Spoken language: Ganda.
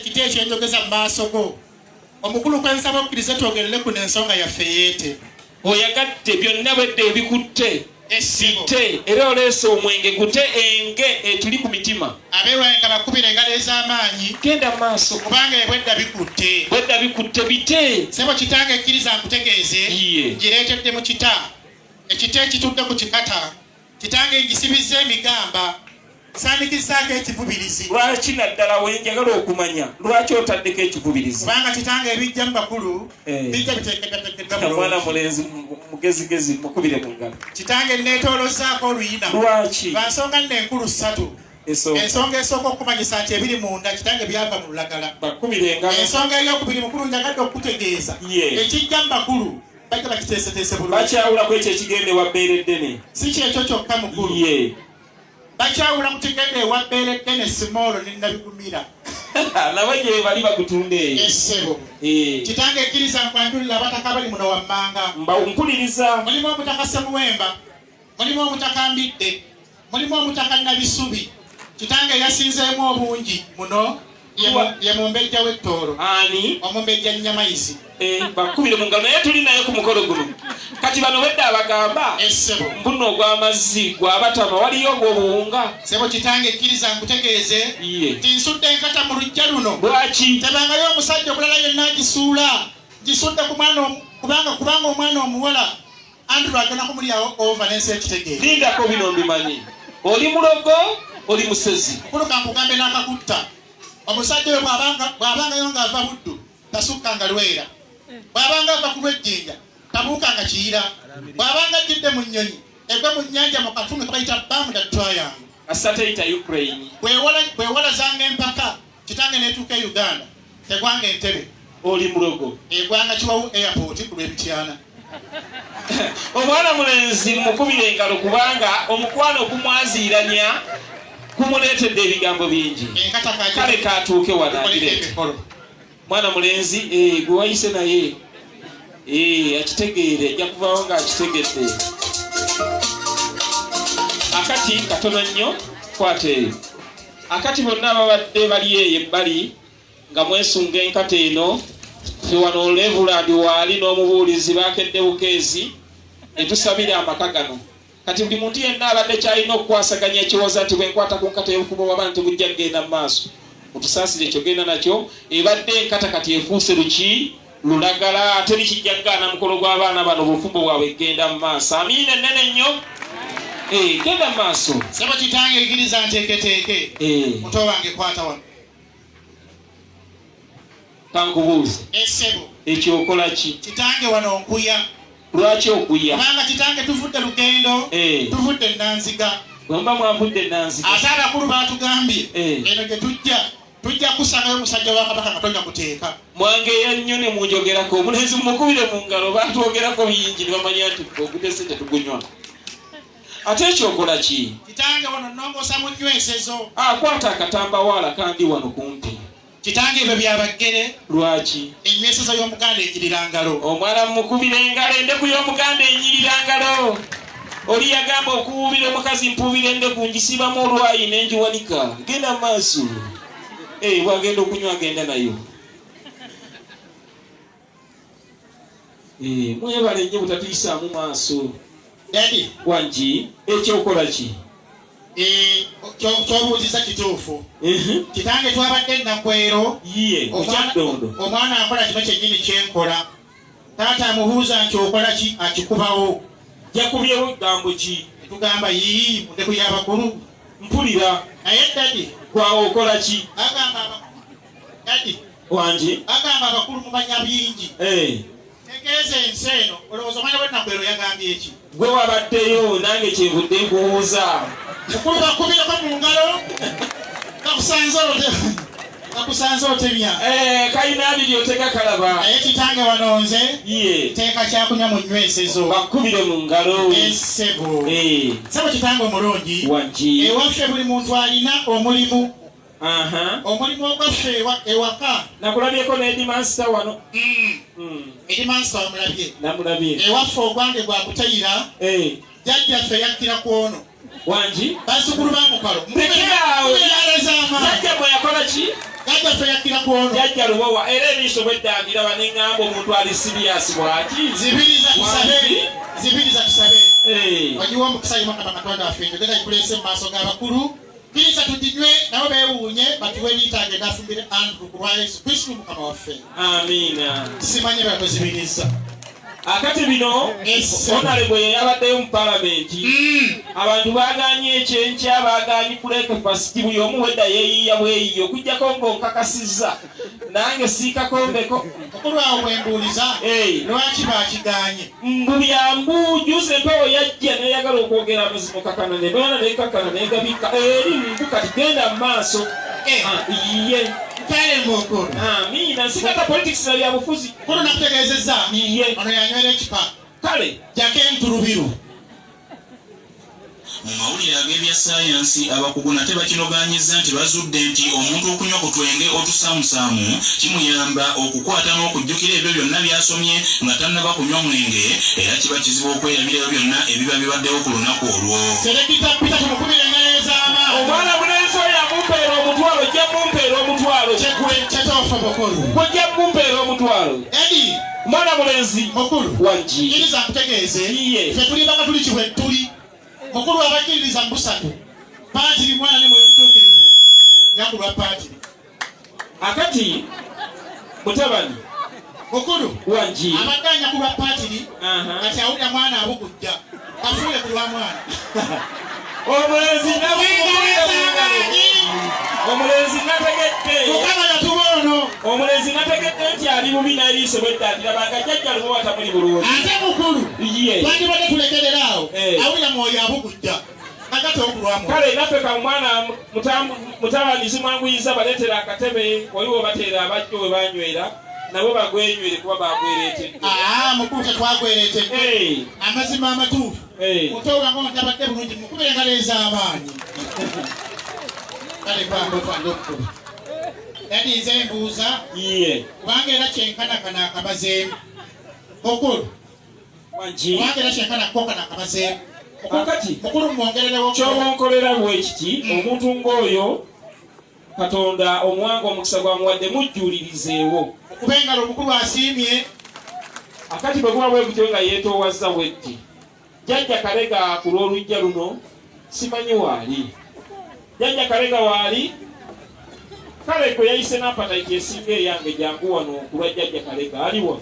Kiteche njogeza maasogo omukulu kwensaba okiriza twogerere ku ensonga yaffe yeete oyagatte byonna bwedde ebikutte esite era oleese omwenge gute enge etuli ku mitima abeewange bakubira engalo ez'amaanyi genda maaso kubanga bwedda bikutte bite sebo kitange ekkiriza nkutegeeze gireetedde mu kita ekita ekitudde ku kikata kitange ngisibizza emigamba sanikizzaako ekivubirizi lwaki naddala wenjagala okumanya lwaki otaddeko ekivubirizi kubanga kitange ebijja mu bakulu bijja biteekeddwa mwana mulenzi mugezigezi mukubire mu ngalo kitange neetoolozzaako oluyina lwaki lwansonga nno enkulu 3 ensonga esooka okumanyisa nti ebiri munda kitange byava mu lulagala bakubire engalo ensonga eyokubiri mukulu njagadde okukutegeeza ekijja mu bakulu bajja bakiteeseteese bulungi bakyawulaku ekyo ekigende wabbeere ddene si kyekyo kyokka mukulu bakyawula mu kigende ewabbeere ddene simoolo nenabigumira nabo gye bali bakutunda eyo essebo kitange ekkiriza nkwanjulira abataka bali muno wammanga mpuliriza mulimu omutaka Semuwemba mulimu omutaka Mbidde mulimu omutaka Nabisubi kitange yasinzeemu obungi muno ye mumbejja w'ettoolo ani omumbejja Nnyamayizi bakubire mu ngalo naye tuli naye ku mukolo guno kati bano bedda abagamba essebo mbuno ogw'amazzi gwabatama waliyo ogw'obuwunga sebo kitange ekkiriza nkutegeeze nti nsudde enkata mu lujja luno lwaki tebangayo omusajja okulala yenna agisuula gisudde ku mwana kubanga omwana omuwala Andrew agenda kumulyawo ova n'ensi ekitegeere lindako bino mbimanyi oli mulogo oli musezi okuluka nkugambe n'akakutta omusajja we bw'abangayo ng'ava buddu tasukkanga lwera bw'abanga ava ku lwejjinja tabuukanga kiyira bw'abanga ajjidde mu nnyonyi egwe mu nnyanja mu katunga kabayita Bamuda Triangle asatayita Ukraine bwewala zanga empaka kitange n'etuuka e Uganda tegwanga Entebbe oli mulogo egwanga Kiwawu airport ku lw'emityana omwana mulenzi mukubire engalo kubanga omukwano kumwaziiranya kumuleetedde ebigambo bingi kale katuuke wanaagirete mwana mulenzi gwe wayise naye akitegeere ajja kuvaawo ng'akitegedde akati katono nnyo kwata eyo akati bonna ababadde bali eyo ebbali nga mwesunga enkata eno fe wano Levuland waali n'omubuulizi bakedde bukeezi etusabira amaka gano kati buli muntu yenna abadde kyalina okukwasaganya ekiwoza nti bwenkwata ku nkata y'obukubo bw'abaana tebujja kugenda mu maaso mutusaasire ekyo genda nakyo ebadde enkata kati efuuse luki lulagala ate likijja kugaana mukolo gw'abaana bano obufumbo bwabwe genda mu maaso amiina ennene nnyo genda mu maaso sebo kitange ekkiriza nteeketeeke muto wange kwata wano kankubuuze essebo ekyokola ki kitange wano nkuya lwaki okuya kubanga kitange tuvudde lugendo tuvudde Nanziga bwemba mwavudde Nanziga ate abakulu baatugambye eno gye tujja kusangayo omusajja wa Kabaka nga tonya kuteeka mwangeya nnyo ne munjogerako omulenzi mukubire mu ngalo baatwogerako bingi ne bamanya nti ogutese tetugunywa ate ekyokola ki kitange wano nnongoosa mu nnywesezo kwata akatambawaala kandi wano kumpi kitange ebyo byabagere lwaki ennywesezo y'Omuganda enyirira ngalo omwana mukubire engalo endeku y'Omuganda enyirira ngalo oli yagamba okuwuubira omukazi mpuubira endeku ngisibamu olwayi n'enjiwanika genda mu maaso bwagenda okunywa agenda nayo mwebale nnyo butatuyisaamu maaso dadi wangi ekyokola ki kyobuuziza kituufu kitange twabadde nakwero omwana akola kino kyennyini kyenkola taata amubuuza nti okola ki akikubawo jakubyewo egambo ki tugamba mundeku y'abakulu mpulira naye dadi gwawe okola ki dadi wangi agamba abakulu mumanya bingi tegeeza ensi eno olowooza omwana wenakwero yagambye eki gwe wabaddeyo nange kyenvudde nkubuuza mukulu bakubireko mu ngalo kakusanze otemya kalina abiri oteka kalaba naye kitange wanonze teeka kyakunywa mu nnywesezo bakubire mu ngalo essebo sebo kitange omulungi wangi ewaffe buli muntu alina omulimu omulimu ogwaffe ewaka nakulabyeko n'edimansita wano edimansita wamulabye namulabye ewaffe ogwange gwakutayira jjajjaffe yakkira ku ono wangi basukulu bamukalo jjajja bwe yakola ki Jajja feyakira kuono. Jajja luwawa era eriiso bweddangira banengamba omuntu ali serious bwaki. Zibiri za kisabe. Wajiwa mukisa yimaka Katonda waffe njogera ikulese mu maaso g'abakulu. Kiriza tujinywe nabo beewuunye batuwe biitage nafumbire Andrew ku lwa Yesu Kristo Mukama waffe. Amiina. Simanye bakozibiriza. Akati bino Honorable yabaddeyo mu palamenti abantu baganye ekyenkya baganye kuleka fasiti buli omu wedda yeeyiya bweyiyo okujjako ng'onkakasizza nange siikakombeko okulwawo bwembuuliza lwaki bakiganye mbubyambu juuzi empewo yajja neyagala okwogera amazima kakana nebana nekakana negabika eri mbu kati genda mu maaso iye kale Omukolo. Amiina sikata politics na byabufuzi kuno nakutegeezezza ono yanywera ekipa kale jake ntulubiru. Mu mawulire ag'ebya ssayansi abakugu nate bakinogaanyizza nti bazudde nti omuntu okunywa ku twenge otusaamusaamu kimuyamba okukwata n'okujjukira ebyo byonna by'asomye nga tannaba kunywa mwenge era kiba kizibu okwerabirayo byonna ebiba bibaddewo ku lunaku olwo. Serekita Peter tumukubira engalo ez'amaanyi. Omwana mulenzi oyo amumpeera omutwalo ojja mumpeera omutwalo kyetoofa Mukulu. ojja mumpeera omutwalo Edi mwana mulenzi Mukulu wajji kiriza nkutegeeze ffe tuli baka tuli kibwe tuli Mukulu abakiririza mu busatu paatiri mwana ne mwoyo mutuukirivu yakulwa paatiri akati mutabani Mukulu wajji abadde anyakulwa paatiri kati awulira mwana abugujja kafuule ku lwa mwana omulenzi omulenzi nategedde Mukama yatubono omulenzi nategedde nti ali bubi n'eriiso bweddaatira banga jjajja lumu batamuli bulungi ate Mukulu ye twandibadde tulekereraawo awulira mwoyo abugujja nakati okulwamu kale naffe ka mwana mutabani zimwanguyiza baleetera akatebe waliwo bateera abajjo we banywera nabo bagwenywere kuba bagwereetedde Mukulu tetwagwereetedde amazima amatuufu otoga ng'ontabadde bulungi mukubira engalo ez'amaanyi kale kwamba otwande okukulu yadi nze mbuuza kubanga era kyenkanakana akabazeemu Mukulu kubanga era kyenkanakokana akabazeemu kati Mukulu mwongererewo kyobonkolera bwekiti omuntu ng'oyo Katonda omwanga omukisa gwamuwadde mujjuulirizeewo okuba engalo Omukulu asiimye akati bwe guba bwe gutyo nga yeetoowazza bwetti jjajja Kalega ku lw'olujja luno simanyi waali jjajja Kalega waali kale kwe yayise n'apatayiti esinga eyange jangu wano ku lwa jjajja Kalega aliwa